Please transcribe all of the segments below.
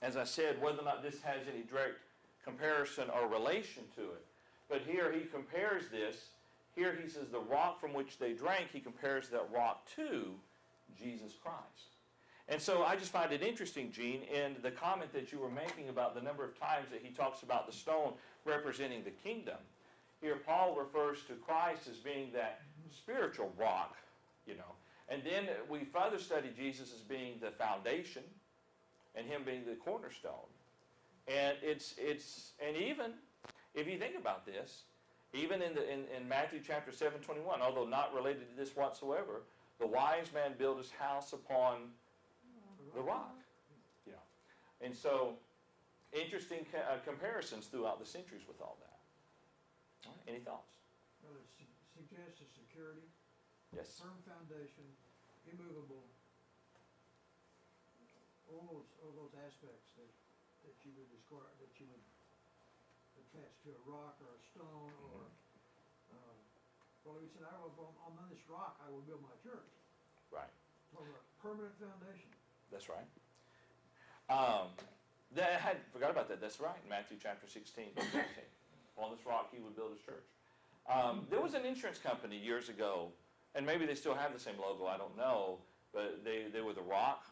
as I said, whether or not this has any direct comparison or relation to it. But here he compares this. Here he says the rock from which they drank, he compares that rock to Jesus Christ. And so I just find it interesting, Gene, in the comment that you were making about the number of times that he talks about the stone representing the kingdom. Here Paul refers to Christ as being that spiritual rock, And then we further study Jesus as being the foundation and him being the cornerstone. And and even if you think about this, even in Matthew chapter 7:21, although not related to this whatsoever, the wise man built his house upon the rock. And so, interesting comparisons throughout the centuries with all that. All right, any thoughts? Well, it suggests a security, yes, firm foundation, immovable, all those aspects that you would describe, that you would attach to a rock or a stone, or well, he said, on this rock I will build my church. Right. Talking about permanent foundation. That's right. I forgot about that. That's right. Matthew chapter 16, verse 16. On this rock he would build his church. There was an insurance company years ago, and maybe they still have the same logo, I don't know, but they were the rock.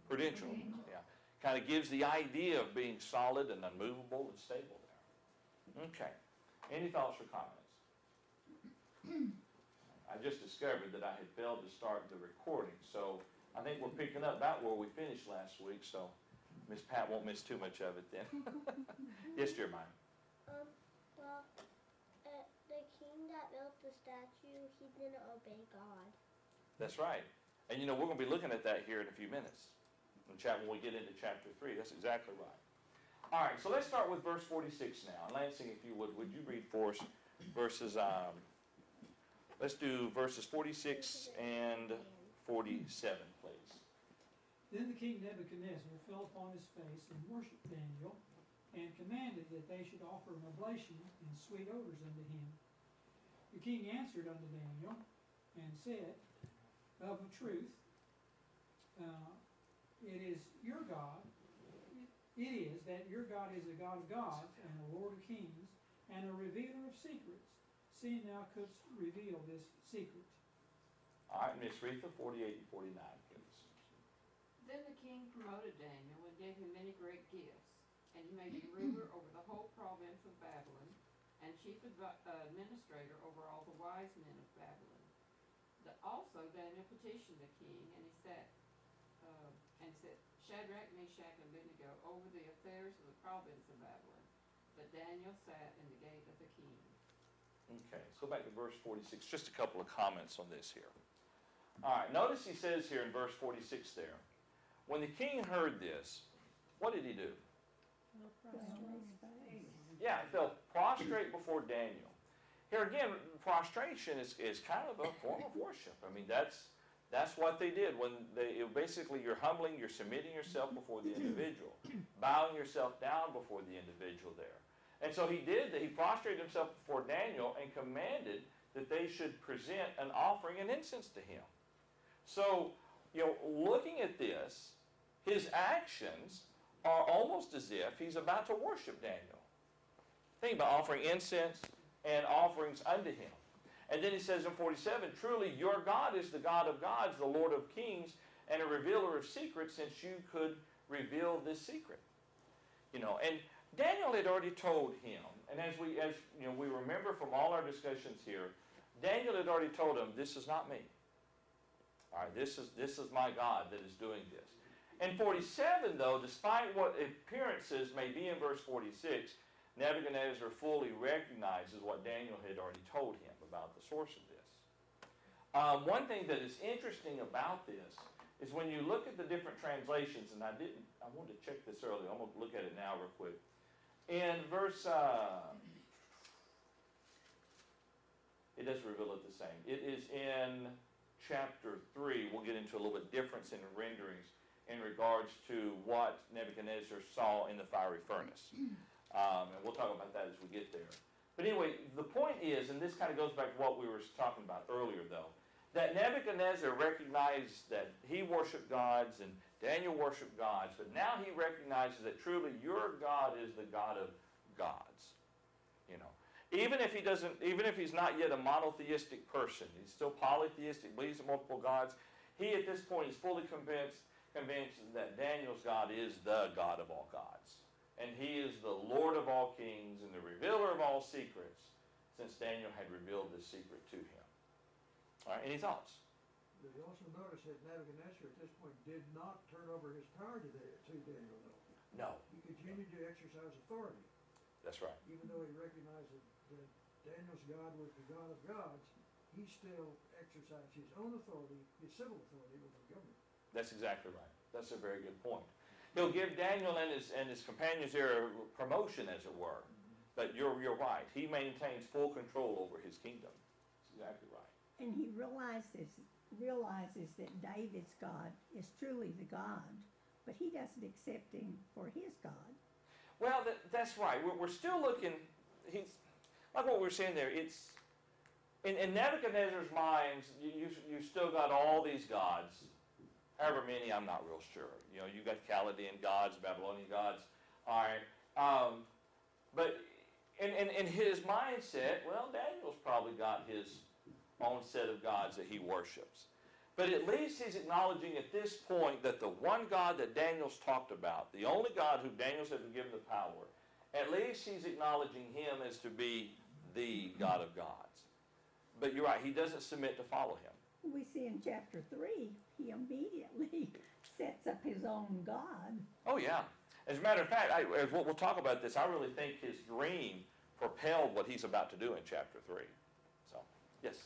Prudential. Yeah. Kind of gives the idea of being solid and unmovable and stable there. Okay. Any thoughts or comments? I just discovered that I had failed to start the recording, so I think we're picking up about where we finished last week, so Miss Pat won't miss too much of it then. Yes, Jeremiah. Well, the king that built the statue, he didn't obey God. That's right. And we're going to be looking at that here in a few minutes. When we get into chapter 3. That's exactly right. All right, so let's start with verse 46 now. And Lansing, if you would you read for us verses, let's do verses 46 and 47, please. Then the king Nebuchadnezzar fell upon his face and worshipped Daniel, and commanded that they should offer an oblation and sweet odors unto him. The king answered unto Daniel, and said, Of a truth, it is your God, it is that your God is a God of gods, and a Lord of kings, and a revealer of secrets, seeing thou couldst reveal this secret. All right, Miss Retha, 48 and 49, please. Then the king promoted Daniel and gave him many great gifts, and he made him ruler over the whole province of Babylon, and chief administrator over all the wise men of Babylon. Also Daniel petitioned the king, and he said, Shadrach, Meshach, and Abednego over the affairs of the province of Babylon. But Daniel sat in the gate of the king. Okay, let's go back to verse 46. Just a couple of comments on this here. All right, notice he says here in verse 46 there, when the king heard this, what did he do? Yeah, he fell prostrate before Daniel. Here again, prostration is kind of a form of worship. I mean, that's what they did. Basically, you're humbling, you're submitting yourself before the individual, bowing yourself down before the individual there. And so he did that. He prostrated himself before Daniel and commanded that they should present an offering and incense to him. So, looking at this, his actions are almost as if he's about to worship Daniel. Think about offering incense and offerings unto him. And then he says in 47, truly your God is the God of gods, the Lord of kings, and a revealer of secrets, since you could reveal this secret. And Daniel had already told him, and as we remember from all our discussions here, Daniel had already told him, this is not me. All right, this is my God that is doing this. In 47, though, despite what appearances may be in verse 46, Nebuchadnezzar fully recognizes what Daniel had already told him about the source of this. One thing that is interesting about this is when you look at the different translations, and I wanted to check this earlier, I'm going to look at it now real quick. In verse, it does reveal it the same. It is in chapter 3. We'll get into a little bit difference in the renderings in regards to what Nebuchadnezzar saw in the fiery furnace. And we'll talk about that as we get there. But anyway, the point is, and this kind of goes back to what we were talking about earlier, though, that Nebuchadnezzar recognized that he worshiped gods and Daniel worshiped gods, but now he recognizes that truly your God is the God of gods. You know, even if he's not yet a monotheistic person, he's still polytheistic, believes in multiple gods. He at this point is fully convinced that Daniel's God is the God of all gods. And he is the Lord of all kings and the revealer of all secrets, since Daniel had revealed this secret to him. All right, any thoughts? But you also notice that Nebuchadnezzar at this point did not turn over his power to Daniel, though. No, He continued to exercise authority. that's right. Even though he recognized that Daniel's God was the God of gods, he still exercised his own authority, his civil authority with the government. That's exactly right. That's a very good point. He'll give Daniel and his companions there a promotion, as it were. But you're right. He maintains full control over his kingdom. That's exactly right. And he realizes that David's God is truly the God, but he doesn't accept him for his God. Well, that's right. We're still looking. He's like what we were saying there. It's in Nebuchadnezzar's mind. You still got all these gods. However many, I'm not real sure. You know, you got Chaldean gods, Babylonian gods. All right. But in his mindset, well, Daniel's probably got his own set of gods that he worships. But at least he's acknowledging at this point that the one God that Daniel's talked about, the only God who Daniel's had been given the power, at least he's acknowledging him as to be the God of gods. But you're right, he doesn't submit to follow him. We see in chapter 3, he immediately sets up his own God. Oh, yeah. As a matter of fact, we'll talk about this. I really think his dream propelled what he's about to do in chapter 3. So, yes?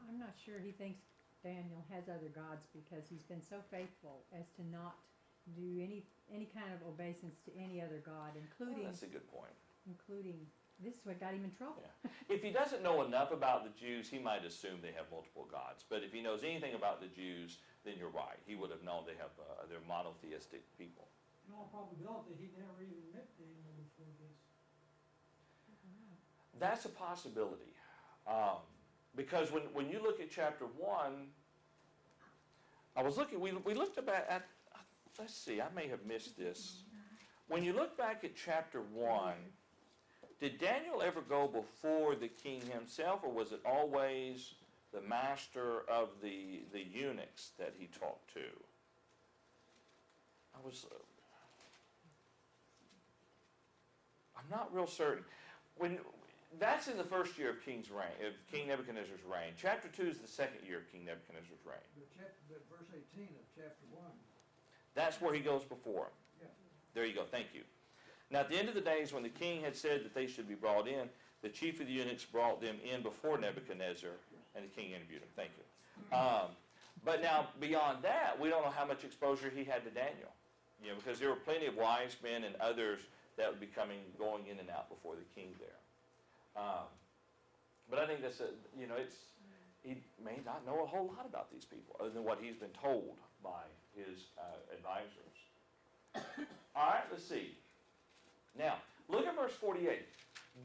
I'm not sure he thinks Daniel has other gods because he's been so faithful as to not do any kind of obeisance to any other god, including That's a good point. this is what got him in trouble. Yeah. If he doesn't know enough about the Jews, he might assume they have multiple gods. But if he knows anything about the Jews, then you're right. He would have known they're monotheistic people. In all probability, he never even met Daniel before this. That's a possibility. Because when you look at chapter 1, I was looking, we looked at, let's see, I may have missed this. When you look back at chapter 1, did Daniel ever go before the king himself, or was it always the master of the eunuchs that he talked to? I'm not real certain. That's in the first year of King Nebuchadnezzar's reign. Chapter 2 is the second year of King Nebuchadnezzar's reign. But verse 18 of chapter 1. That's where he goes before him. Yeah. There you go. Thank you. Now, at the end of the days, when the king had said that they should be brought in, the chief of the eunuchs brought them in before Nebuchadnezzar, and the king interviewed them. Thank you. But now, beyond that, we don't know how much exposure he had to Daniel. You know, because there were plenty of wise men and others that would be going in and out before the king there. But I think that's he may not know a whole lot about these people other than what he's been told by his advisors. All right, let's see. Now, look at verse 48.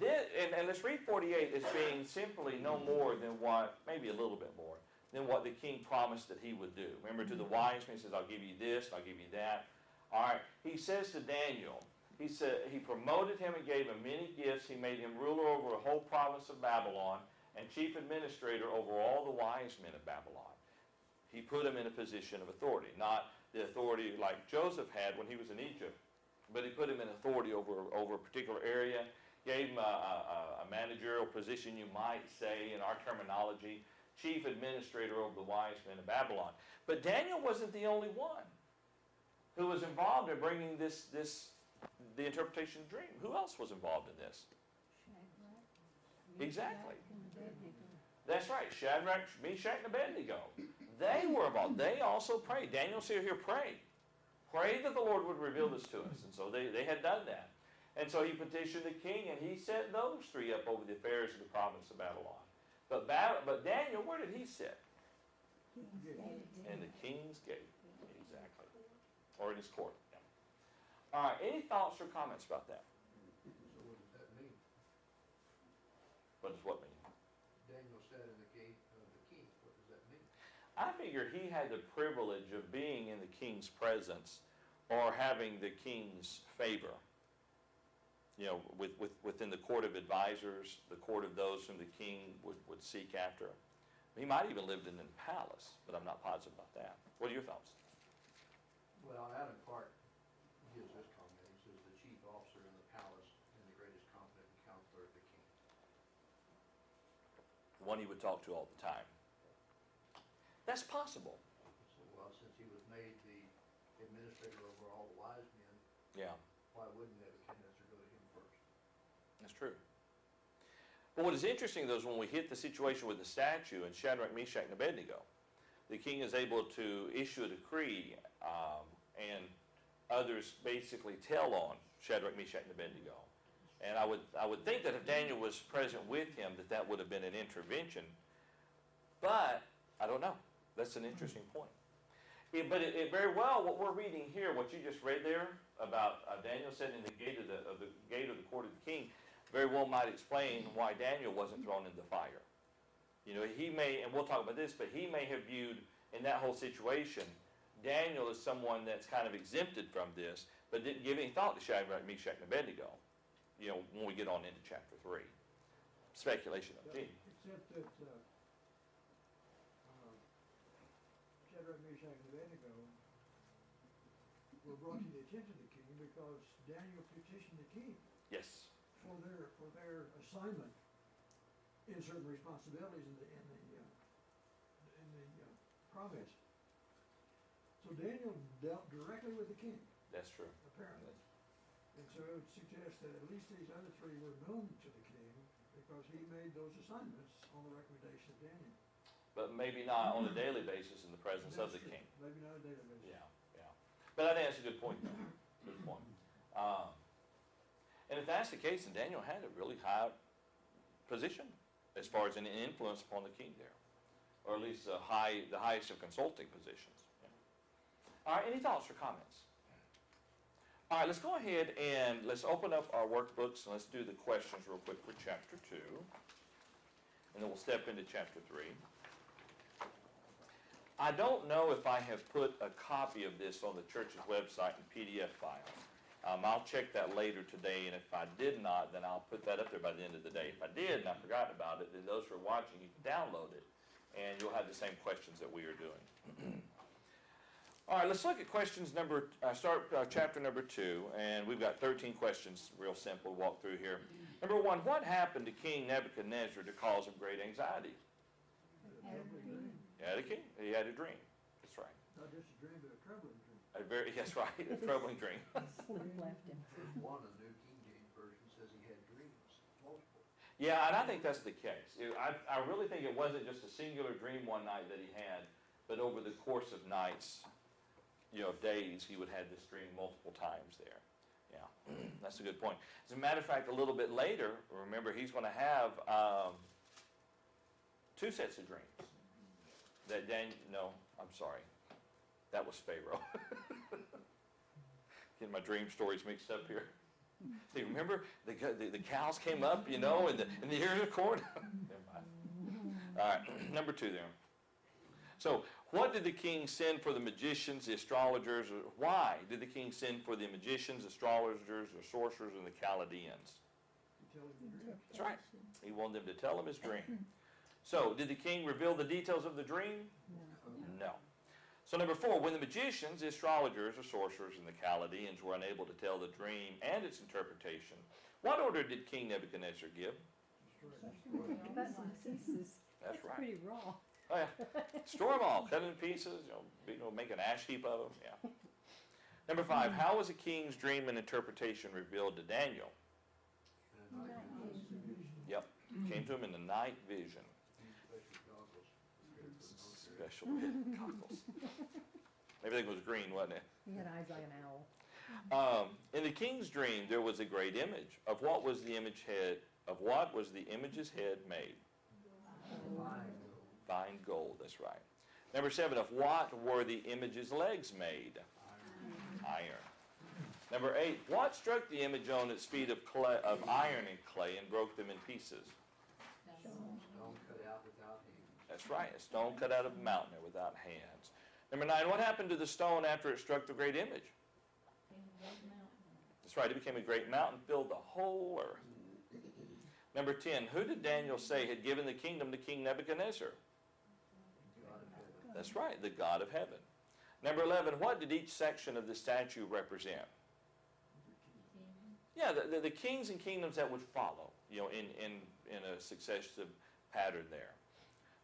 And let's read 48 as being simply no more than maybe a little bit more, than what the king promised that he would do. Remember, to the wise men, he says, I'll give you this, I'll give you that. All right, he says to Daniel, he said he promoted him and gave him many gifts. He made him ruler over a whole province of Babylon and chief administrator over all the wise men of Babylon. He put him in a position of authority, not the authority like Joseph had when he was in Egypt, but he put him in authority over a particular area, gave him a managerial position, you might say, in our terminology, chief administrator over the wise men of Babylon. But Daniel wasn't the only one who was involved in bringing the interpretation of the dream. Who else was involved in this? Exactly. That's right. Shadrach, Meshach, and Abednego. They were involved. They also prayed. Daniel said here, pray. Pray that the Lord would reveal this to us. And so they had done that. And so he petitioned the king, and he set those three up over the affairs of the province of Babylon. But Daniel, where did he sit? In the king's gate. Exactly. Or in his court. Yeah. All right. Any thoughts or comments about that? So what does that mean? What does what mean? Daniel sat in the gate of the king. What does that mean? I figure he had the privilege of being in the king's presence or having the king's favor. You know, within the court of advisors, the court of those whom the king would seek after. He might even lived in the palace, but I'm not positive about that. What are your thoughts? Well, Adam Clark gives this comment. He says, the chief officer in the palace and the greatest confidant and counselor of the king. The one he would talk to all the time. That's possible. So, well, since he was made the administrator over all the wise men, Yeah, why wouldn't Nebuchadnezzar go to him first? that's true. But what is interesting, though, is when we hit the situation with the statue and Shadrach, Meshach, and Abednego, the king is able to issue a decree, and others basically tell on Shadrach, Meshach, and Abednego. And I would think that if Daniel was present with him, that would have been an intervention. But I don't know. That's an interesting point. But it very well, what we're reading here, what you just read there about Daniel sitting in the gate of the court of the king, very well might explain why Daniel wasn't thrown in the fire. You know, he may, and we'll talk about this, but he may have viewed in that whole situation, Daniel as someone that's kind of exempted from this, but didn't give any thought to Shadrach, Meshach, and Abednego. You know, when we get on into chapter 3. Speculation of me. Except that Shadrach, Meshach, and Abednego were brought to the attention of the king because Daniel petitioned the king Yes. for their assignment in certain responsibilities in the province. So Daniel dealt directly with the king, That's true. apparently. And so it would suggest that at least these other three were known to the king because he made those assignments on the recommendation of Daniel. But maybe not on a daily basis in the presence of the That's true. king. Maybe not a daily basis. Yeah. But I think that's a good point, though. Good point. And if that's the case, then Daniel had a really high position as far as an influence upon the king there. Or at least the highest of consulting positions. Yeah. All right, any thoughts or comments? All right, let's go ahead and let's open up our workbooks and let's do the questions real quick for chapter 2. And then we'll step into chapter 3. I don't know if I have put a copy of this on the church's website in PDF files. I'll check that later today, and if I did not, then I'll put that up there by the end of the day. If I did and I forgot about it, then those who are watching, you can download it, and you'll have the same questions that we are doing. All right, let's look at questions chapter number 2, and we've got 13 questions, real simple, walk through here. Number 1, what happened to King Nebuchadnezzar to cause him great anxiety? He had a dream. That's right. Not just a dream, but a troubling dream. That's right, a troubling dream. Sleep left him. One, the New King James Version says he had dreams, multiple. Yeah, and I think that's the case. I really think it wasn't just a singular dream one night that he had, but over the course of nights, days, he would have this dream multiple times there. Yeah, that's a good point. As a matter of fact, a little bit later, remember, he's going to have 2 sets of dreams. That was Pharaoh. Getting my dream stories mixed up here. See, remember, the cows came up, and the ears of corn? Never mind. All right, number 2 there. So, what did the king send for the magicians, the astrologers? Why did the king send for the magicians, astrologers, the sorcerers, and the Chaldeans? That's right. He wanted them to tell him his dream. So, did the king reveal the details of the dream? No. So, number 4, when the magicians, the astrologers, the sorcerers, and the Chaldeans were unable to tell the dream and its interpretation, what order did King Nebuchadnezzar give? That's pieces. That's right. Pretty raw. Oh, yeah. Store them all, cut them in pieces, make an ash heap of them. Yeah. Number 5, how was the king's dream and interpretation revealed to Daniel? Yep. Came to him in the night vision. Special goggles. Everything was green, wasn't it? He had eyes like an owl. In the king's dream, there was a great image. Of what was the image's head made? Fine gold, that's right. Number 7, of what were the image's legs made? Iron. Number 8, what struck the image on its feet of iron and clay and broke them in pieces? Stone cut out without hands. That's right, a stone cut out of a mountain there without hands. Number 9, what happened to the stone after it struck the great image? That's right, it became a great mountain, filled the whole earth. Number 10, who did Daniel say had given the kingdom to King Nebuchadnezzar? God of heaven. That's right, the God of heaven. Number 11, what did each section of the statue represent? Yeah, the kings and kingdoms that would follow, in a successive pattern there.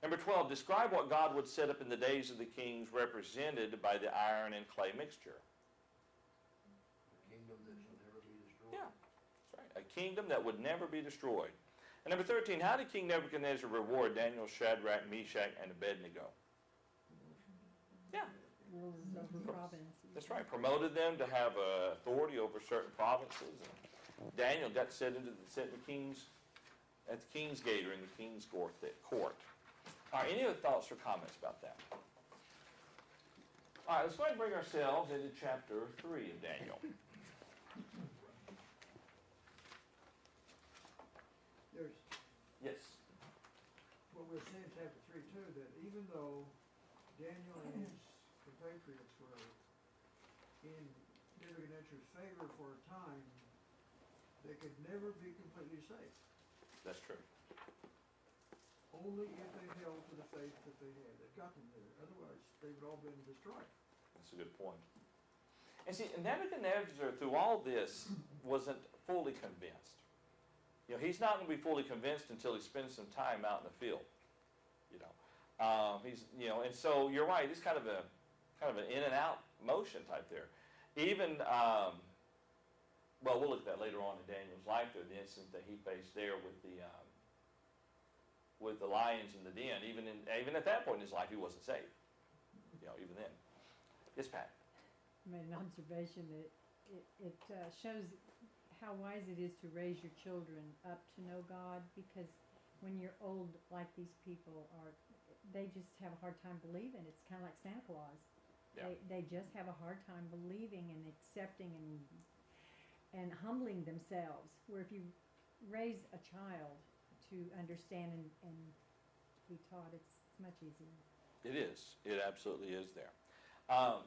Number 12, describe what God would set up in the days of the kings represented by the iron and clay mixture. The kingdom that shall never be destroyed. Yeah, that's right, a kingdom that would never be destroyed. And number 13, how did King Nebuchadnezzar reward Daniel, Shadrach, Meshach, and Abednego? Yeah. Rulers over provinces. That's right. Promoted them to have authority over certain provinces. And Daniel got set in the king's at the king's gate or in the king's court. All right. Any other thoughts or comments about that? All right. Let's go ahead and bring ourselves into chapter 3 of Daniel. There's, Yes. what we'll see in chapter 3 too, that even though Daniel and his compatriots were in Nebuchadnezzar's favor for a time, they could never be completely safe. That's true. Only if they held to the faith that they had that got them there. Otherwise, they would all been destroyed. That's a good point. And see, Nebuchadnezzar, through all this, wasn't fully convinced. He's not going to be fully convinced until he spends some time out in the field. And so you're right. It's kind of an in and out motion type there. Even, well, we'll look at that later on in Daniel's life. There, the incident that he faced there with the lions in the den. Even at that point in his life, he wasn't safe. Even then. Yes, Pat. I made an observation that it shows how wise it is to raise your children up to know God, because when you're old like these people are, they just have a hard time believing. It's kind of like Santa Claus. Yeah. They just have a hard time believing and accepting and humbling themselves. Where if you raise a child to understand and be taught, it's much easier. It is. It absolutely is there. I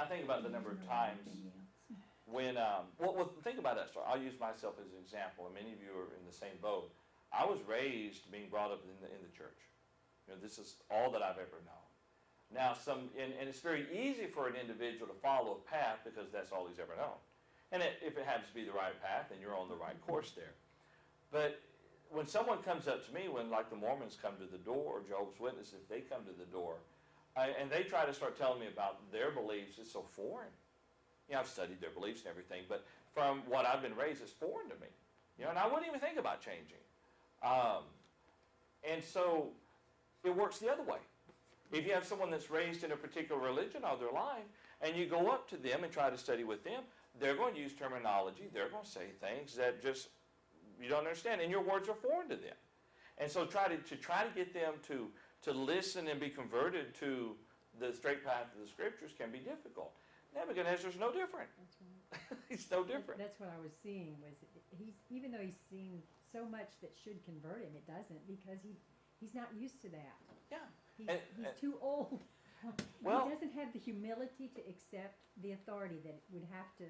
think about the number of times when, well, think about us. I'll use myself as an example, and many of you are in the same boat. I was raised being brought up in the church. This is all that I've ever known. Now, and it's very easy for an individual to follow a path because that's all he's ever known. And if it happens to be the right path, then you're on the right course there. But when someone comes up to me, when like the Mormons come to the door, or Jehovah's Witnesses, if they come to the door, and they try to start telling me about their beliefs, it's so foreign. I've studied their beliefs and everything, but from what I've been raised, it's foreign to me. And I wouldn't even think about changing. And so it works the other way. If you have someone that's raised in a particular religion all their life, and you go up to them and try to study with them, they're going to use terminology, they're going to say things that just you don't understand, and your words are foreign to them. And so try to get them to listen and be converted to the straight path of the Scriptures can be difficult. Nebuchadnezzar's no different. That's right. He's no different. That's what I was seeing, was even though he's seen so much that should convert him, it doesn't, because he's not used to that. Yeah. He's too old. Well, he doesn't have the humility to accept the authority that he would have to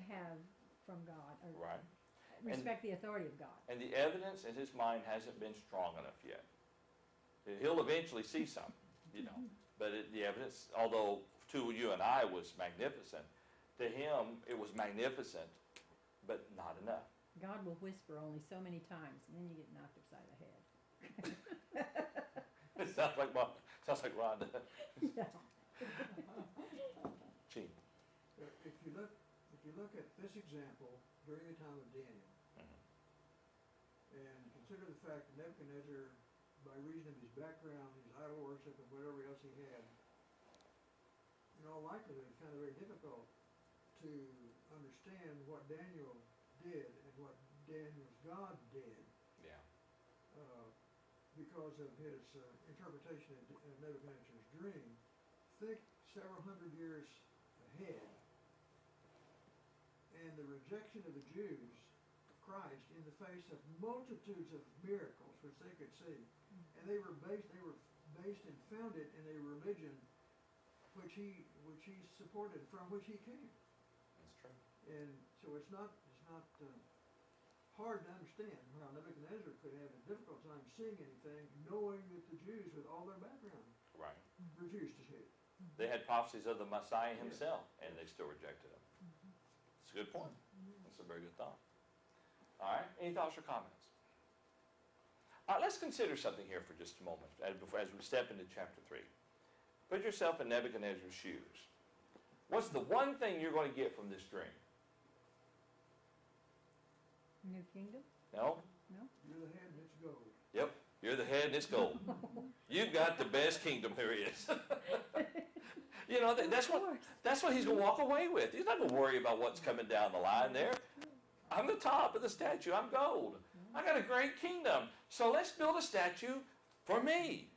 have from God, or right. respect the authority of God. And the evidence in his mind hasn't been strong enough yet. He'll eventually see some, but the evidence, although to you and I was magnificent, to him it was magnificent, but not enough. God will whisper only so many times, and then you get knocked upside the head. It sounds like Rhonda. Yeah. Gene. If you look at this example during the time of Daniel, and consider the fact that Nebuchadnezzar, by reason of his background, his idol worship, and whatever else he had, in all likelihood, it's kind of very difficult to understand what Daniel did and what Daniel's God did. Yeah. Because of his interpretation of Nebuchadnezzar's dream. Think several hundred years ahead, and the rejection of the Jews, Christ in the face of multitudes of miracles which they could see. And they were based and founded in a religion which he supported, from which he came. That's true. And so it's not hard to understand how Nebuchadnezzar could have a difficult time seeing anything, knowing that the Jews, with all their background, Right. refused to see it. They had prophecies of the Messiah himself, and they still rejected him. It's a good point. That's a very good thought. All right, any thoughts or comments? Let's consider something here for just a moment as we step into chapter 3. Put yourself in Nebuchadnezzar's shoes. What's the one thing you're going to get from this dream? New kingdom? No? You're the head and it's gold. Yep, you're the head and it's gold. You've got the best kingdom there is. You know, that's what he's going to walk away with. He's not going to worry about what's coming down the line there. I'm the top of the statue. I'm gold. I got a great kingdom. So let's build a statue for me.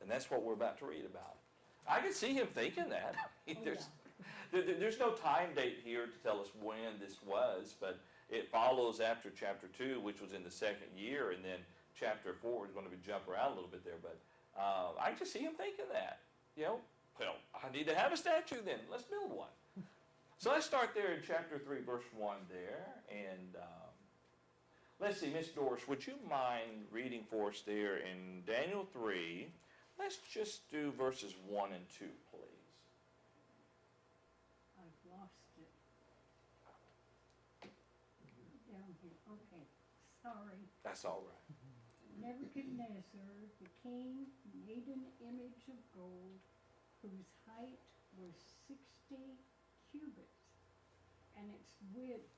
And that's what we're about to read about. I can see him thinking that. I mean, there's no time date here to tell us when this was, but it follows after chapter 2, which was in the second year, and then chapter 4 is going to be jump around a little bit there, but I just see him thinking that. You know, well, I need to have a statue then. Let's build one. So let's start there in chapter 3, verse 1 there, and let's see, Miss Doris, would you mind reading for us there in Daniel 3? Let's just do verses 1 and 2, please. I've lost it. Down here, okay, sorry. That's all right. Nebuchadnezzar, the king, made an image of gold whose height was 60 cubits and its width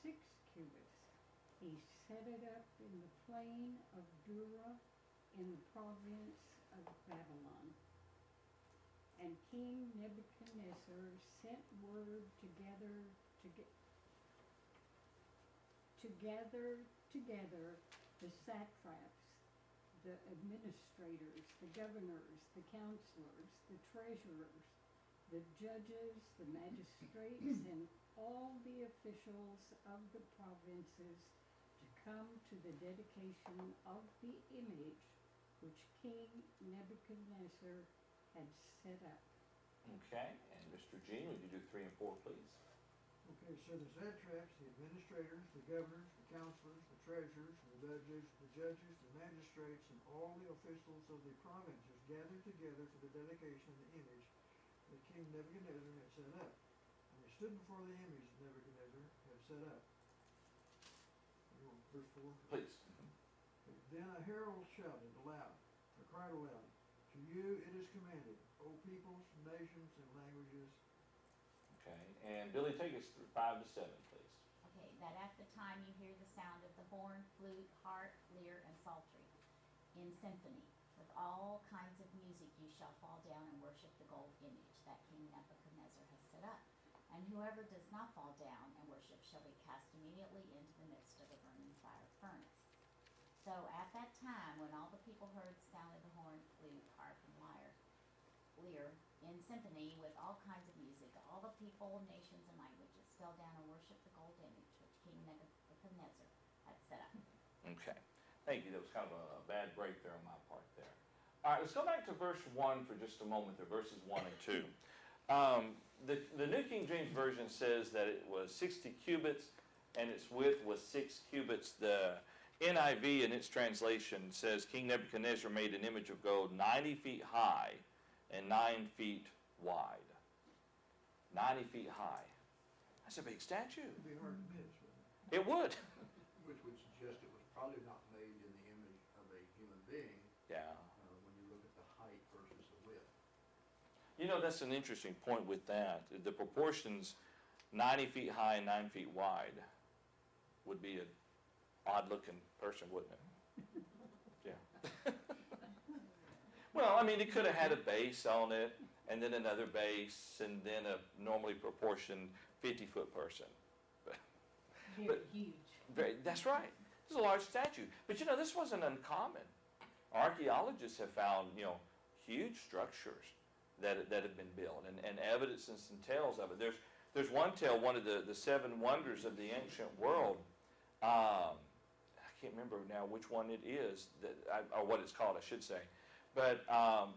6 cubits. He set it up in the plain of Dura in the province of Babylon. And King Nebuchadnezzar sent word to gather together the satraps, the administrators, the governors, the counselors, the treasurers, the judges, the magistrates, and all the officials of the provinces to come to the dedication of the image which King Nebuchadnezzar had set up. Okay, and Mr. Gene, would you do 3 and 4, please? Okay, so the satraps, the administrators, the governors, the counselors, the treasurers, the judges, the magistrates, and all the officials of the provinces gathered together for the dedication of the image that King Nebuchadnezzar had set up. And they stood before the image that Nebuchadnezzar had set up. Verse 4. Please. Then a herald shouted aloud, or cried aloud, "To you it is commanded, O peoples, nations, and languages." Okay, and Billy, take us through 5 to 7, please. Okay, that at the time you hear the sound of the horn, flute, harp, lyre, and psaltery, in symphony, with all kinds of music you shall fall down and worship the gold image that King Nebuchadnezzar has set up. And whoever does not fall down and worship shall be cast immediately into the midst of a burning fire furnace. So at that time, when all the people heard the sound of the horn, flute, harp, and lyre, in symphony with all kinds of music, all the people, nations, and languages fell down and worshiped the gold image which King Nebuchadnezzar had set up. Okay, thank you. That was kind of a bad break there on my part there. All right, let's go back to verse 1 for just a moment there, verses 1 and 2. The New King James Version says that it was 60 cubits and its width was 6 cubits. The NIV in its translation says King Nebuchadnezzar made an image of gold 90 feet high and 9 feet wide. 90 feet high. That's a big statue. It would be hard to miss, wouldn't It would. Which would suggest it was probably not made in the image of a human being, Yeah. when you look at the height versus the width. You know, that's an interesting point with that. The proportions, 90 feet high and 9 feet wide, would be an odd-looking person, wouldn't it? Yeah. Well, I mean, it could have had a base on it, and then another base, and then a normally proportioned 50-foot person. Very huge. That's right. It's a large statue. But you know, this wasn't uncommon. Archaeologists have found, you know, huge structures that have been built, and evidence and some tales of it. There's one tale, one of the 7 wonders of the ancient world, I can't remember now which one it is, or what it's called, I should say. But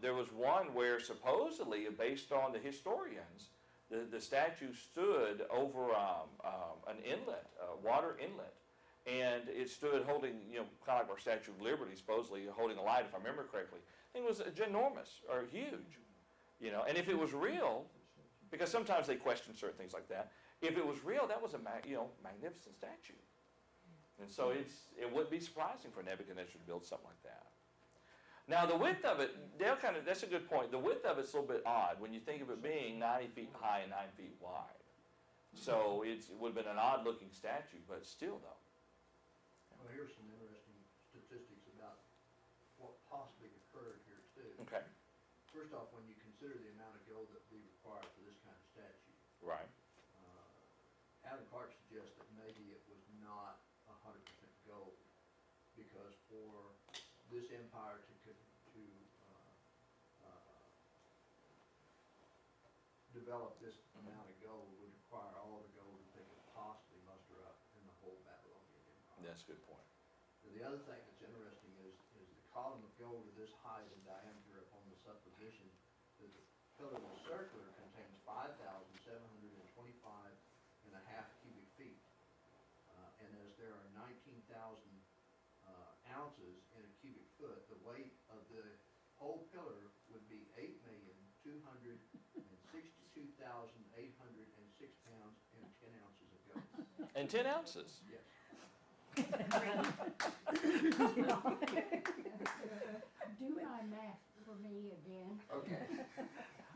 there was one where supposedly, based on the historians, the statue stood over an inlet, a water inlet. And it stood holding, kind of like our Statue of Liberty, supposedly holding a light, if I remember correctly. I think it was ginormous or huge, And if it was real, because sometimes they question certain things like that. If it was real, that was a magnificent statue. And so it wouldn't be surprising for Nebuchadnezzar to build something like that. Now the width of it, that's a good point. The width of it's a little bit odd when you think of it being 90 feet high and 9 feet wide. So it would have been an odd looking statue, but still though. Well, here's some interesting statistics about what possibly occurred here too. Okay. First off, when you consider the amount of gold that would be required for this kind of statue, Right. Adam Clark suggests that maybe it was not 100% gold, because for this empire to develop this amount of gold would require all the gold that they could possibly muster up in the whole Babylonian Empire. That's a good point. And the other thing that's interesting is the column of gold of this height and diameter upon the supposition that the pillar was circular contains 5,725 and a half cubic feet. And as there are 19,000 ounces in a cubic foot, the weight of the whole pillar would be 8,262,806 pounds and 10 ounces of gold. And 10 ounces? Yes. Do my math for me again. Okay.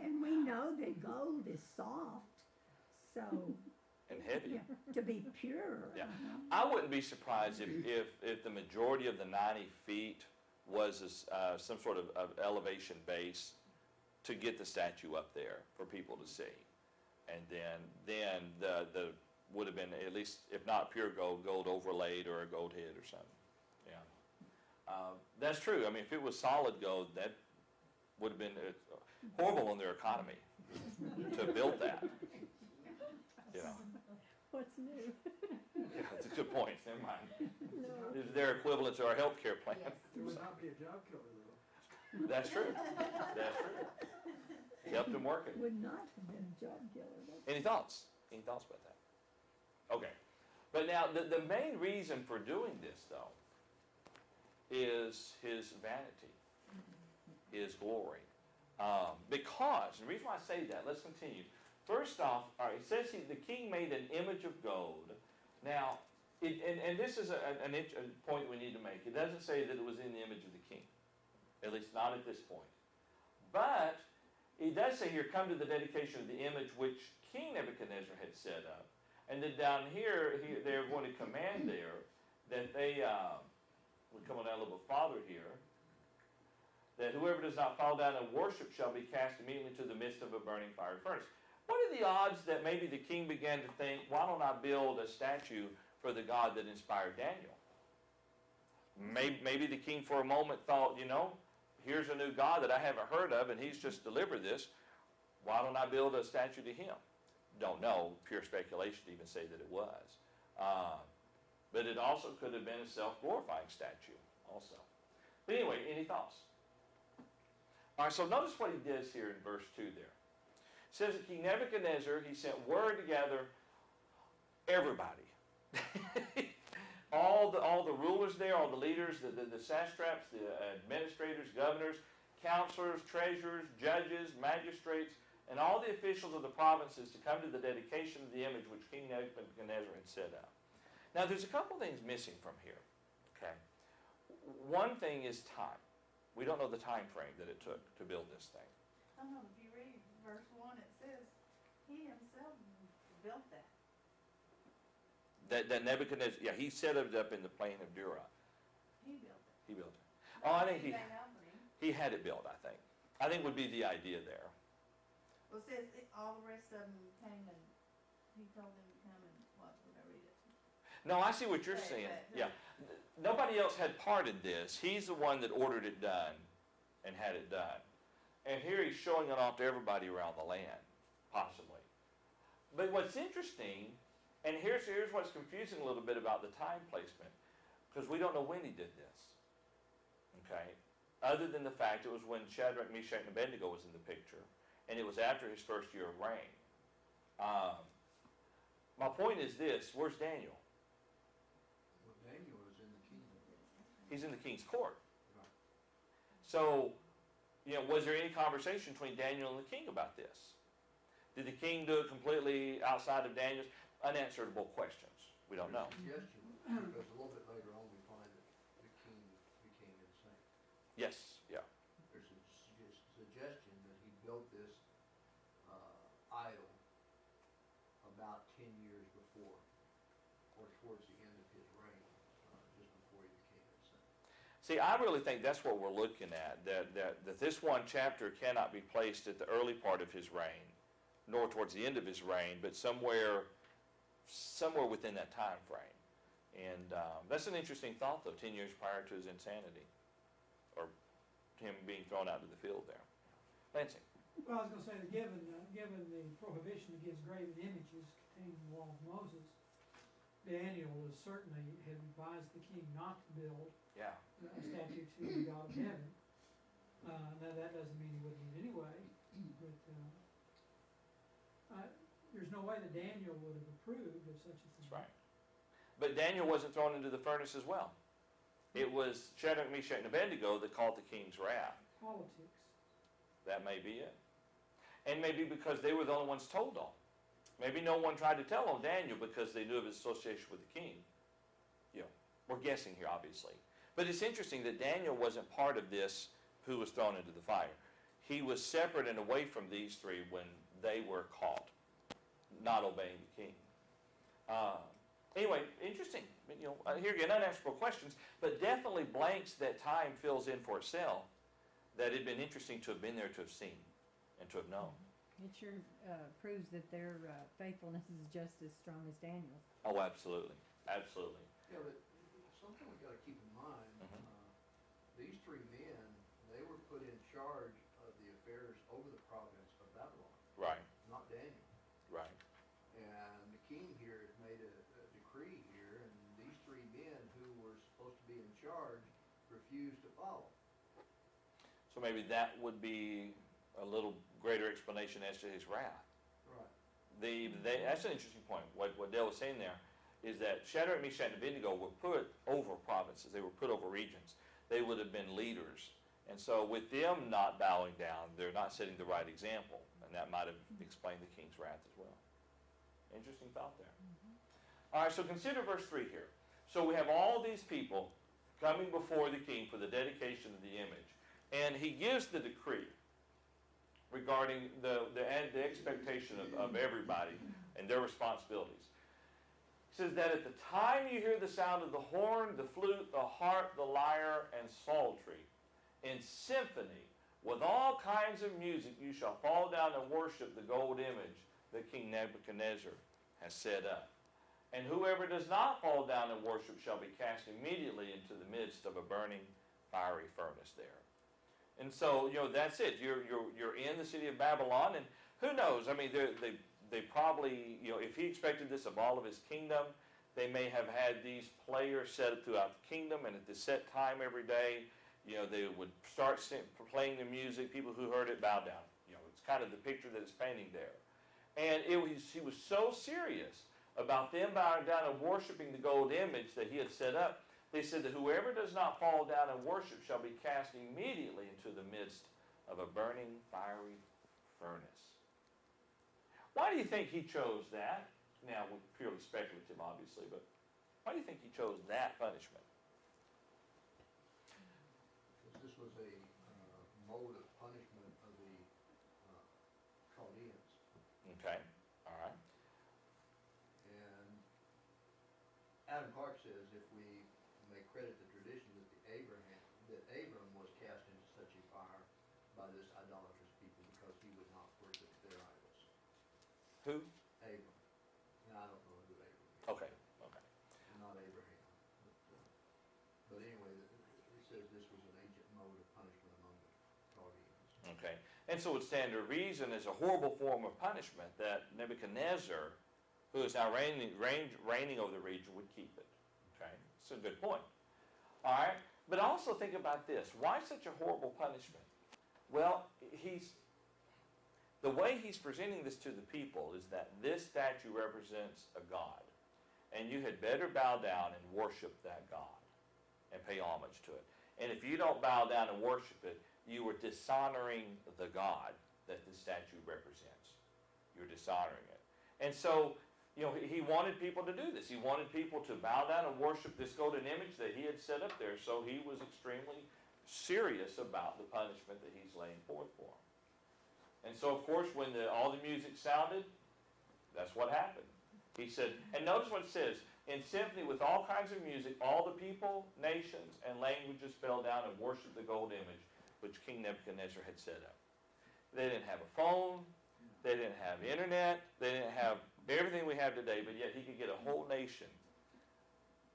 And we know that gold is soft, so And heavy. to be pure. Yeah. I wouldn't be surprised if the majority of the 90 feet was some sort of elevation base to get the statue up there for people to see. And then the would have been, at least, if not pure gold, gold overlaid or a gold head or something. Yeah. That's true. I mean, if it was solid gold, that would have been horrible on their economy to build that. What's new? Yeah, that's a good point. Never mind. No. It's their equivalent to our health care plan. Yes. It would not be a job killer though. That's true. That's true. Kept them working. Would not have been a job killer. Any thoughts? Any thoughts about that? Okay. But now, the main reason for doing this, though, is his vanity, his glory. Because, and the reason why I say that, let's continue. First off, all right, it says the king made an image of gold. Now, and this is a point we need to make. It doesn't say that it was in the image of the king, at least not at this point. But it does say here, come to the dedication of the image which King Nebuchadnezzar had set up. And then down here they're going to command there that they, we come on down a little bit farther here, that whoever does not fall down and worship shall be cast immediately into the midst of a burning fiery furnace. What are the odds that maybe the king began to think, why don't I build a statue for the God that inspired Daniel? Maybe the king for a moment thought, here's a new God that I haven't heard of, and he's just delivered this. Why don't I build a statue to him? Don't know. Pure speculation to even say that it was. But it also could have been a self-glorifying statue also. But anyway, any thoughts? All right, so notice what he does here in verse 2 there. It says that King Nebuchadnezzar, he sent word to gather everybody. all the rulers there, all the leaders, the satraps, the administrators, governors, counselors, treasurers, judges, magistrates, and all the officials of the provinces to come to the dedication of the image which King Nebuchadnezzar had set up. Now, there's a couple things missing from here. Okay, one thing is time. We don't know the time frame that it took to build this thing. If you read verse 1, it says he himself built that. That Nebuchadnezzar, yeah, he set it up in the plain of Dura. He built it. He built it. Oh, I think They helped him. he had it built, I think. I think would be the idea there. Well, it says all the rest of them came and he told them to come and what, would I read it? No, I see what you're Say saying. that. Yeah. Nobody else had part in this. He's the one that ordered it done and had it done. And here he's showing it off to everybody around the land, possibly. But what's interesting And here's what's confusing a little bit about the time placement, because we don't know when he did this. Okay? Other than the fact it was when Shadrach, Meshach, and Abednego was in the picture, and it was after his first year of reign. My point is this, where's Daniel? Well, Daniel was in the kingdom. He's in the king's court. Right. So, was there any conversation between Daniel and the king about this? Did the king do it completely outside of Daniel's? Unanswerable questions. We don't know. There's a suggestion, because a little bit later on we find that the king became insane. Yes, yeah. There's a suggestion that he built this idol about 10 years before, or towards the end of his reign, just before he became insane. See, I really think that's what we're looking at, that this one chapter cannot be placed at the early part of his reign, nor towards the end of his reign, but somewhere within that time frame. And that's an interesting thought, though, 10 years prior to his insanity, or him being thrown out to the field there. Lansing. Well, I was going to say that given the prohibition against graven images contained in the law of Moses, Daniel was certainly had advised the king not to build Yeah. a statue to the God of heaven. Now that doesn't mean he wouldn't anyway, but there's no way that Daniel would have approved of such a thing. That's right. But Daniel wasn't thrown into the furnace as well. It was Shadrach, Meshach, and Abednego that caught the king's wrath. Politics. That may be it. And maybe because they were the only ones told on. Maybe no one tried to tell on Daniel because they knew of his association with the king. We're guessing here, obviously. But it's interesting that Daniel wasn't part of this who was thrown into the fire. He was separate and away from these three when they were caught, not obeying the king. Anyway, interesting. Here again, unanswerable questions, but definitely blanks that time fills in for itself that it'd been interesting to have been there, to have seen, and to have known. It sure proves that their faithfulness is just as strong as Daniel's. Oh, absolutely. Absolutely. Yeah, but something we gotta keep in mind, these three men, they were put in charge of the affairs over the province of Babylon, Right, not Daniel. right. And the king here has made a decree here, and these three men who were supposed to be in charge refused to follow. So maybe that would be a little greater explanation as to his wrath. Right. That's an interesting point. What Dale was saying there is that Shadrach, Meshach, and Abednego were put over provinces. They were put over regions. They would have been leaders. And so with them not bowing down, they're not setting the right example. And that might have explained the king's wrath as well. Interesting thought there. All right, so consider verse 3 here. So we have all these people coming before the king for the dedication of the image. And he gives the decree regarding the expectation of everybody and their responsibilities. He says that at the time you hear the sound of the horn, the flute, the harp, the lyre, and psaltery, in symphony, with all kinds of music, you shall fall down and worship the gold image that King Nebuchadnezzar has set up. And whoever does not fall down and worship shall be cast immediately into the midst of a burning, fiery furnace there. And so, that's it. You're in the city of Babylon, and who knows? I mean, they probably, if he expected this of all of his kingdom, they may have had these players set up throughout the kingdom, and at the set time every day, they would start playing the music. People who heard it bow down. It's kind of the picture that it's painting there. And he was so serious about them bowing down and worshiping the gold image that he had set up. They said that whoever does not fall down and worship shall be cast immediately into the midst of a burning, fiery furnace. Why do you think he chose that? Now, we're purely speculative, obviously, but why do you think he chose that punishment? Because this was a mode of punishment of the Chaldeans. Okay, all right. And Adam Clark says if we may credit the tradition that Abram was cast into such a fire by this idolatrous people because he would not worship their idols. Who? Abram. And I don't know who Abram is. Okay. Not Abraham. But anyway, it says this was an ancient mode of punishment among the Chaldeans. Okay. And so it would stand to reason as a horrible form of punishment that Nebuchadnezzar who is now reigning over the region, would keep it. Okay, it's a good point. All right, but also think about this. Why such a horrible punishment? Well, the way he's presenting this to the people is that this statue represents a god, and you had better bow down and worship that god and pay homage to it. And if you don't bow down and worship it, you are dishonoring the god that the statue represents. You're dishonoring it. And so, he wanted people to do this. He wanted people to bow down and worship this golden image that he had set up there. So he was extremely serious about the punishment that he's laying forth for them. And so, of course, when all the music sounded, that's what happened. He said, and notice what it says, in symphony with all kinds of music, all the people, nations, and languages fell down and worshiped the gold image which King Nebuchadnezzar had set up. They didn't have a phone. They didn't have internet. They didn't have everything we have today, but yet he could get a whole nation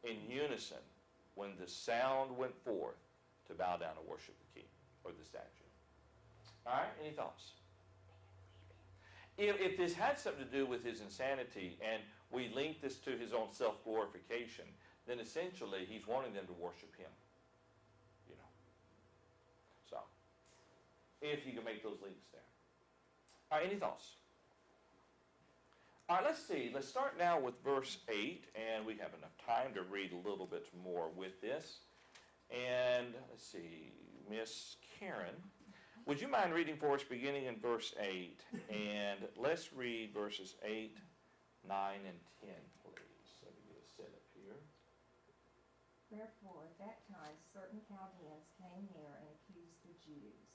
in unison when the sound went forth to bow down and worship the king or the statue. All right, any thoughts? If this had something to do with his insanity and we link this to his own self-glorification, then essentially he's wanting them to worship him. So, if you can make those links there. All right, any thoughts? All right, let's see. Let's start now with verse 8, and we have enough time to read a little bit more with this. And let's see, Miss Karen, would you mind reading for us beginning in verse 8? And let's read verses 8, 9, and 10, please. Let me get a set up here. Therefore, at that time, certain Chaldeans came near and accused the Jews.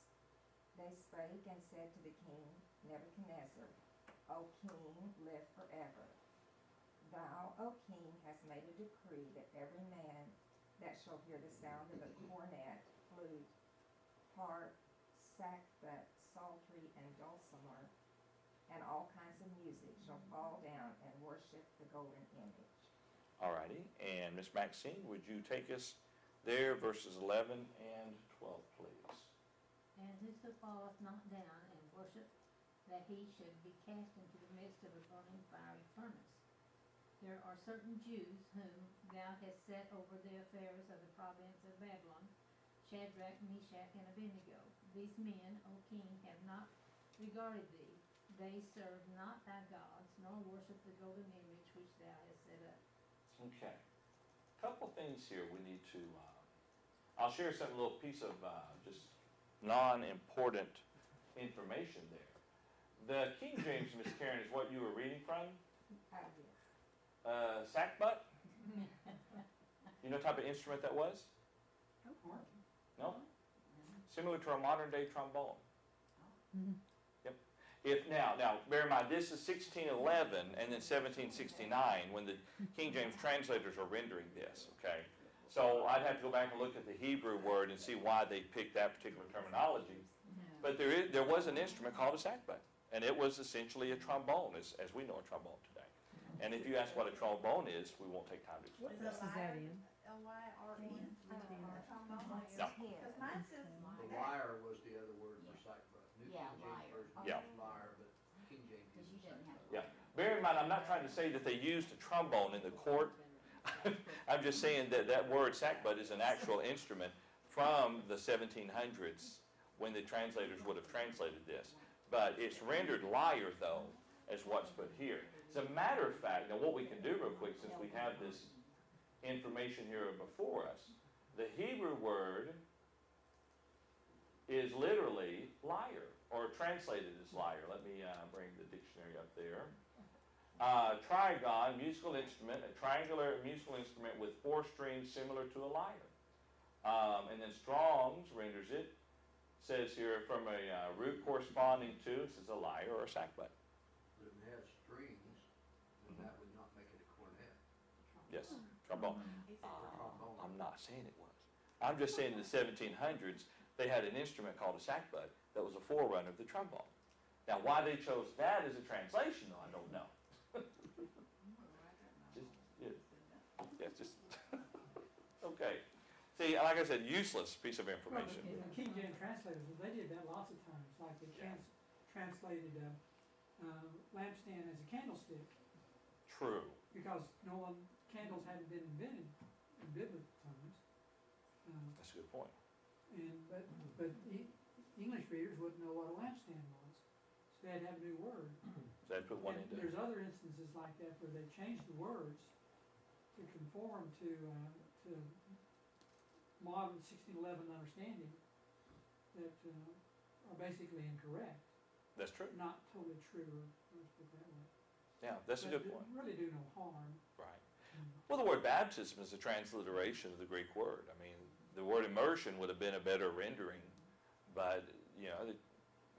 They spake and said to the king Nebuchadnezzar, O king, live forever. Thou, O king, hast made a decree that every man that shall hear the sound of a cornet, flute, harp, sackbut, psaltery, and dulcimer, and all kinds of music, shall fall down and worship the golden image. All righty. And Miss Maxine, would you take us there, verses 11 and 12, please? And whoso falleth not down and worship, that he should be cast into the midst of a burning fiery furnace. There are certain Jews whom thou hast set over the affairs of the province of Babylon, Shadrach, Meshach, and Abednego. These men, O king, have not regarded thee. They serve not thy gods, nor worship the golden image which thou hast set up. Okay. A couple things here we need to, I'll share some little piece of just non-important information there. The King James, Miss Karen, is what you were reading from? Yes. Sackbut? You know what type of instrument that was? No? Similar to a modern-day trombone. Yep. Now, bear in mind, this is 1611 and then 1769 when the King James translators are rendering this, okay? So I'd have to go back and look at the Hebrew word and see why they picked that particular terminology. But there was an instrument called a sackbut, and it was essentially a trombone, as we know a trombone today. And if you ask what a trombone is, we won't take time to explain What verse is that in? L-Y-R-E. No. Because mine says The lyre was the other word for sackbut. New Yeah, King James lyre. Version Yeah. uses lyre, but King James Because you uses didn't have sackbut. Yeah. Bear in mind, I'm not trying to say that they used a trombone in the court. I'm just saying that that word sackbut is an actual instrument from the 1700s when the translators would have translated this. But it's rendered lyre, though, as what's put here. As a matter of fact, now what we can do real quick, since we have this information here before us, the Hebrew word is literally lyre, or translated as lyre. Let me bring the dictionary up there. Trigon, musical instrument, a triangular musical instrument with 4 strings similar to a lyre. And then Strong's renders it, says here, from a root corresponding to, this is a lyre or a sackbut. But if it has strings, then that would not make it a cornet. Yes, trombone. Trombone. I'm not saying it was. I'm just saying in the 1700s, they had an instrument called a sackbut that was a forerunner of the trombone. Now, why they chose that as a translation, though, I don't know. Okay. See, like I said, useless piece of information. Well, the King James translators, they did that lots of times, like they translated lampstand as a candlestick. True. because candles hadn't been invented in biblical times. That's a good point. But English readers wouldn't know what a lampstand was, so they had to have a new word. So I'd put one And into there's other instances like that where they changed the words to conform to modern 1611 understanding that are basically incorrect. That's true. Not totally true, let's put it that way. Yeah, that's a But good point. really do no harm. Right. Well, the word baptism is a transliteration of the Greek word. I mean, the word immersion would have been a better rendering, but, you know, they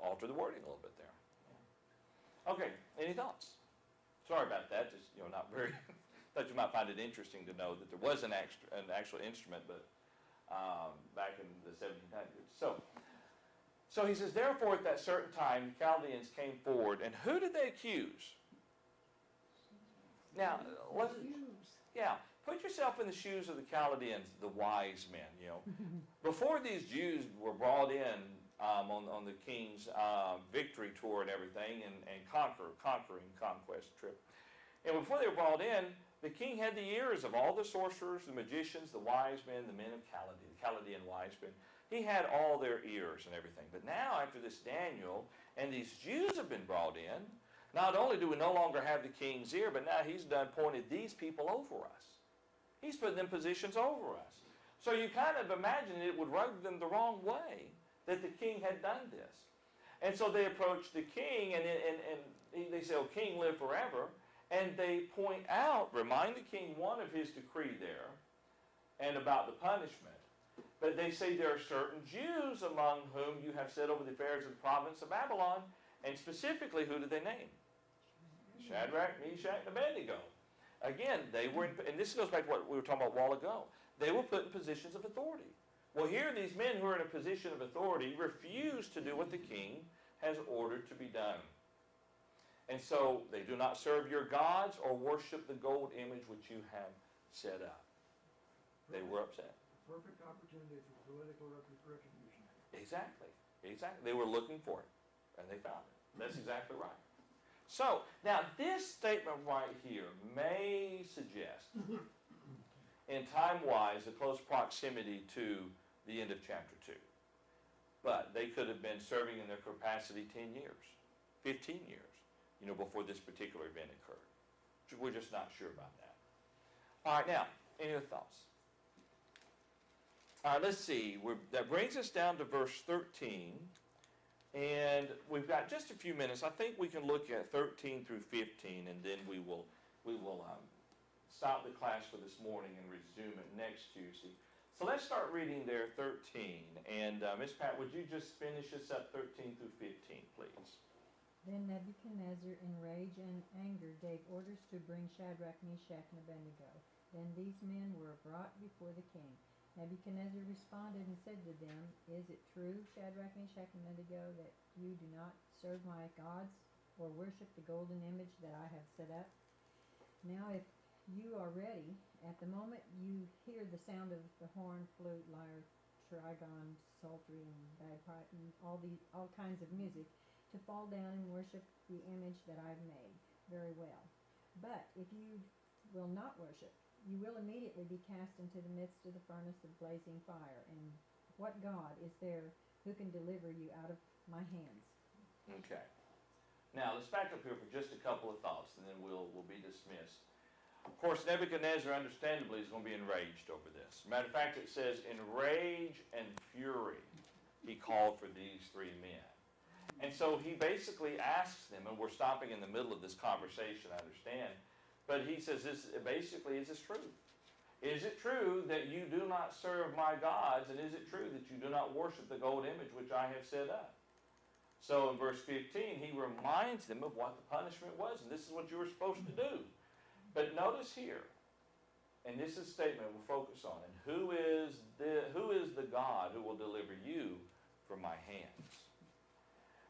altered the wording a little bit there. Yeah. Okay, any thoughts? Sorry about that, just, you know, not very, thought you might find it interesting to know that there was an actual instrument, but back in the 1700s. So he says, therefore at that certain time, the Chaldeans came forward, and who did they accuse? Now, put yourself in the shoes of the Chaldeans, the wise men, you know. Before these Jews were brought in on the king's victory tour and everything, and conquest trip, and before they were brought in, the king had the ears of all the sorcerers, the magicians, the wise men, the men of Chaldea, the Chaldean wise men. He had all their ears and everything. But now, after this Daniel, and these Jews have been brought in, not only do we no longer have the king's ear, but now he's done pointed these people over us. He's put them positions over us. So you kind of imagine it would rub them the wrong way that the king had done this. And so they approach the king, and they say, oh, king, live forever. And they point out, remind the king one of his decree there, and about the punishment. But they say there are certain Jews among whom you have set over the affairs of the province of Babylon. And specifically, who did they name? Shadrach, Meshach, and Abednego. Again, they were, and this goes back to what we were talking about a while ago. They were put in positions of authority. Well, here these men who are in a position of authority refuse to do what the king has ordered to be done. And so they do not serve your gods or worship the gold image which you have set up. They were upset. Perfect opportunity for political retribution. Exactly. Exactly. They were looking for it, and they found it. That's exactly right. So, now this statement right here may suggest, in time-wise, a close proximity to the end of chapter 2. But they could have been serving in their capacity 10 years, 15 years, you know, before this particular event occurred. We're just not sure about that. All right, now, any other thoughts? All right, let's see. That brings us down to verse 13. And we've got just a few minutes. I think we can look at 13 through 15, and then we will stop the class for this morning and resume it next Tuesday. So let's start reading there, 13. And Miss Pat, would you just finish us up 13 through 15, please? Then Nebuchadnezzar, in rage and anger, gave orders to bring Shadrach, Meshach, and Abednego. Then these men were brought before the king. Nebuchadnezzar responded and said to them, Is it true, Shadrach, Meshach, and Abednego, that you do not serve my gods or worship the golden image that I have set up? Now if you are ready, at the moment you hear the sound of the horn, flute, lyre, trigon, psaltery, and bagpipe, and all kinds of music, to fall down and worship the image that I've made. Very well. But if you will not worship, you will immediately be cast into the midst of the furnace of blazing fire. And what God is there who can deliver you out of my hands? Okay. Now, let's back up here for just a couple of thoughts, and then we'll be dismissed. Of course, Nebuchadnezzar, understandably, is going to be enraged over this. Matter of fact, it says, in rage and fury, he called for these three men. And so he basically asks them, and we're stopping in the middle of this conversation, I understand, but he says, is this true? Is it true that you do not serve my gods, and is it true that you do not worship the gold image which I have set up? So in verse 15, he reminds them of what the punishment was, and this is what you were supposed to do. But notice here, and this is a statement we'll focus on, and who is the God who will deliver you from my hands?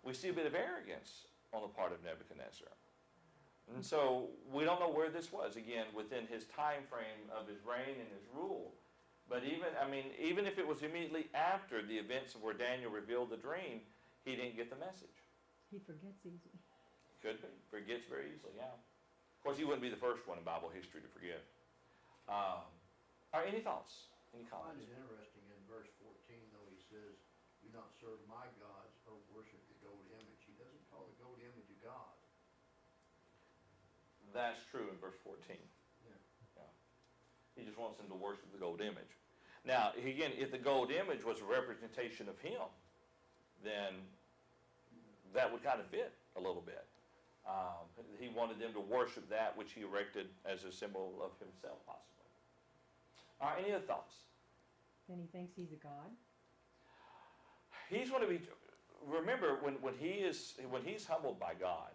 We see a bit of arrogance on the part of Nebuchadnezzar. And so we don't know where this was, again, within his time frame of his reign and his rule. But even if it was immediately after the events of where Daniel revealed the dream, he didn't get the message. He forgets easy. Could be. Forgets very easily, yeah. course, he wouldn't be the first one in Bible history to forget. All right, any thoughts? Any I find comments? it interesting in verse 14, though, he says, do not serve my gods or worship the gold image. He doesn't call the gold image a god. That's true in verse 14. Yeah. He just wants them to worship the gold image. Now, again, if the gold image was a representation of him, then that would kind of fit a little bit. He wanted them to worship that which he erected as a symbol of himself, possibly. All right, any other thoughts? Then he thinks he's a god. He's going to be. Remember, when he's humbled by God,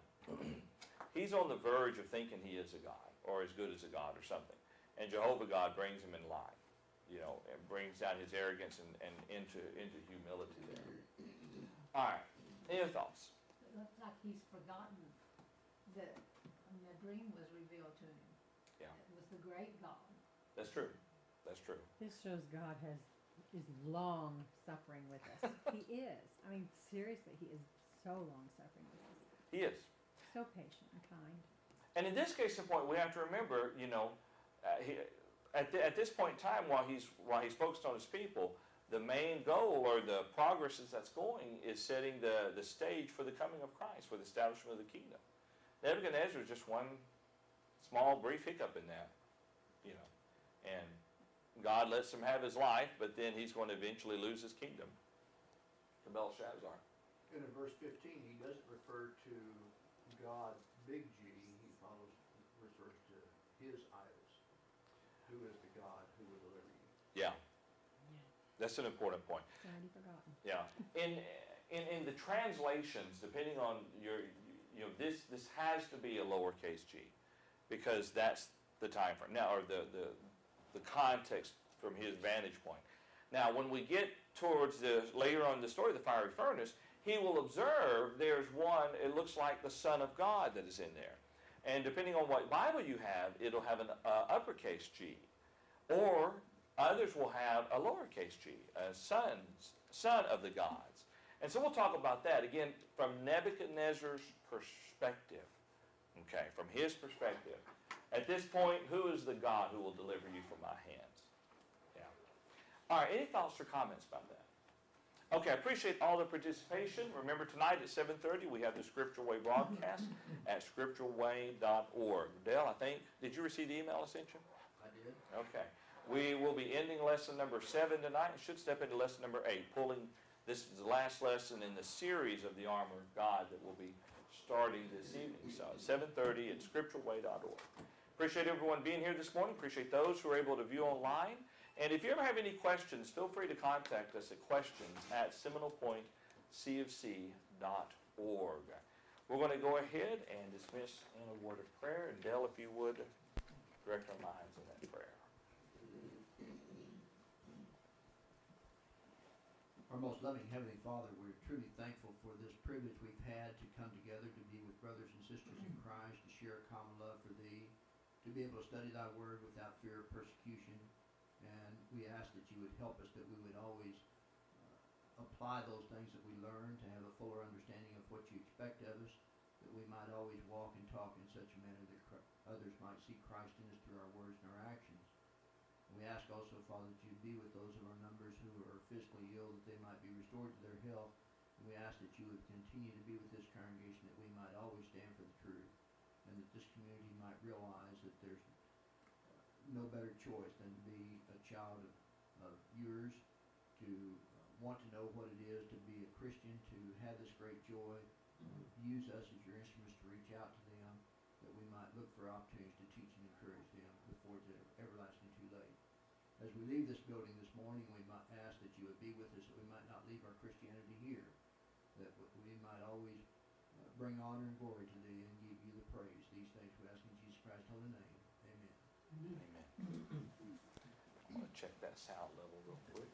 he's on the verge of thinking he is a god or as good as a god or something, and Jehovah God brings him in line, and brings down his arrogance and into humility there. All right, any other thoughts? It looks like he's forgotten that when the dream was revealed to him. Yeah. It was the great God. That's true. That's true. This shows God is long suffering with us. He is. I mean, seriously, he is so long suffering with us. He is. So patient and kind. And in this case in point, we have to remember, at this point in time, while he's focused on his people, the main goal or the progress that's going is setting the stage for the coming of Christ, for the establishment of the kingdom. Nebuchadnezzar is just one small, brief hiccup in that, and God lets him have his life, but then he's going to eventually lose his kingdom to Belshazzar. And in verse 15, he doesn't refer to God, big G, he refers to his idols. Who is the God who will deliver you? Yeah. That's an important point. It's already forgotten. Yeah. In the translations, depending on this has to be a lowercase g, because that's the time frame now, or the context from his vantage point. Now, when we get towards later on in the story of the fiery furnace, he will observe there's one, it looks like the Son of God that is in there. And depending on what Bible you have, it'll have an uppercase G. Or others will have a lowercase g, a son of the gods. And so we'll talk about that, again, from Nebuchadnezzar's perspective. Okay, from his perspective. At this point, who is the God who will deliver you from my hands? Yeah. All right, any thoughts or comments about that? Okay, I appreciate all the participation. Remember, tonight at 7:30, we have the Scriptural Way broadcast at scripturalway.org. Dale, I think, did you receive the email I sent you? I did. Okay. We will be ending lesson number 7 tonight and should step into lesson number 8, this is the last lesson in the series of the Armor of God that will be starting this evening. So, 7:30 at scripturalway.org. Appreciate everyone being here this morning. Appreciate those who are able to view online. And if you ever have any questions, feel free to contact us at questions@seminolpointcfc.org. We're going to go ahead and dismiss in a word of prayer. And Dale, if you would, direct our minds in that prayer. Our most loving Heavenly Father, we're truly thankful for this privilege we've had to come together to be with brothers and sisters in Christ, to share a common love for Thee, to be able to study Thy Word without fear of persecution. And we ask that You would help us, that we would always apply those things that we learn, to have a fuller understanding of what You expect of us, that we might always walk and talk in such a manner that others might see Christ in us through our words and our actions. We ask also, Father, that You be with those of our numbers who are physically ill, that they might be restored to their health. And we ask that You would continue to be with this congregation, that we might always stand for the truth, and that this community might realize that there's no better choice than to be a child of Yours, to want to know what it is to be a Christian, to have this great joy. Use us as Your instruments to reach out to them, that we might look for opportunities to teach and encourage them before it's everlastingly too late. As we leave this building this morning, we might ask that You would be with us, that we might not leave our Christianity here, that we might always bring honor and glory to Thee and give You the praise. These things we ask in Jesus Christ's holy name. Amen. Amen. I'm going to check that sound level real quick.